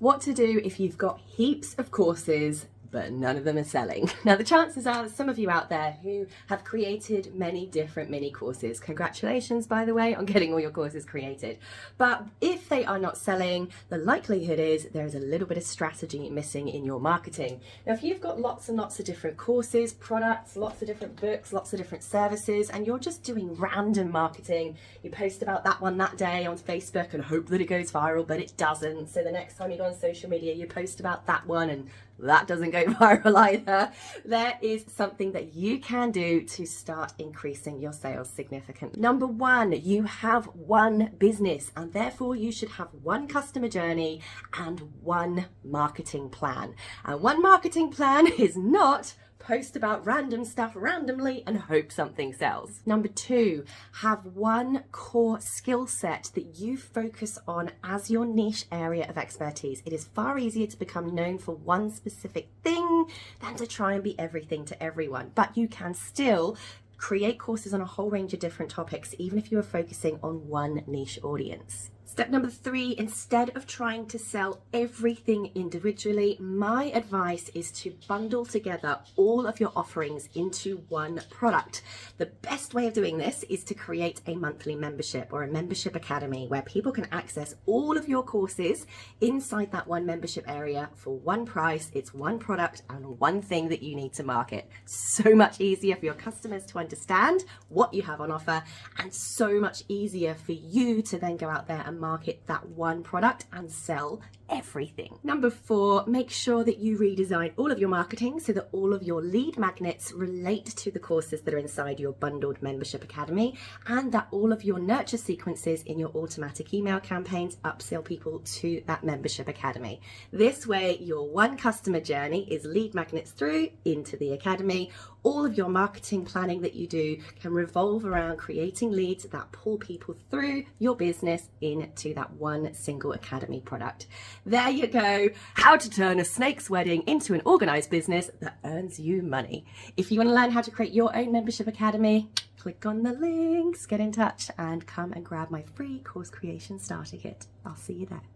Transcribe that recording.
What to do if you've got heaps of courses but none of them are selling. Now the chances are some of you out there who have created many different mini courses. Congratulations, by the way, on getting all your courses created. But if they are not selling, the likelihood is there's a little bit of strategy missing in your marketing. Now if you've got lots and lots of different courses, products, lots of different books, lots of different services, and you're just doing random marketing, you post about that one that day on Facebook and hope that it goes viral, but it doesn't. So the next time you go on social media, you post about that one and that doesn't go viral either. There is something that you can do to start increasing your sales significantly. Number one, you have one business and therefore you should have one customer journey and one marketing plan. And one marketing plan is not post about random stuff randomly and hope something sells. Number two, have one core skill set that you focus on as your niche area of expertise. It is far easier to become known for one specific thing than to try and be everything to everyone. But you can still create courses on a whole range of different topics, even if you are focusing on one niche audience. Step number three, instead of trying to sell everything individually, my advice is to bundle together all of your offerings into one product. The best way of doing this is to create a monthly membership or a membership academy where people can access all of your courses inside that one membership area for one price. It's one product and one thing that you need to market. So much easier for your customers to understand what you have on offer, and so much easier for you to then go out there and market that one product and sell everything. Number four, make sure that you redesign all of your marketing so that all of your lead magnets relate to the courses that are inside your bundled membership academy, and that all of your nurture sequences in your automatic email campaigns upsell people to that membership academy. This way, your one customer journey is lead magnets through into the academy. All of your marketing planning that you do can revolve around creating leads that pull people through your business into that one single academy product. There you go. How to turn a snake's wedding into an organized business that earns you money. If you want to learn how to create your own membership academy, click on the links, get in touch, and come and grab my free course creation starter kit. I'll see you there.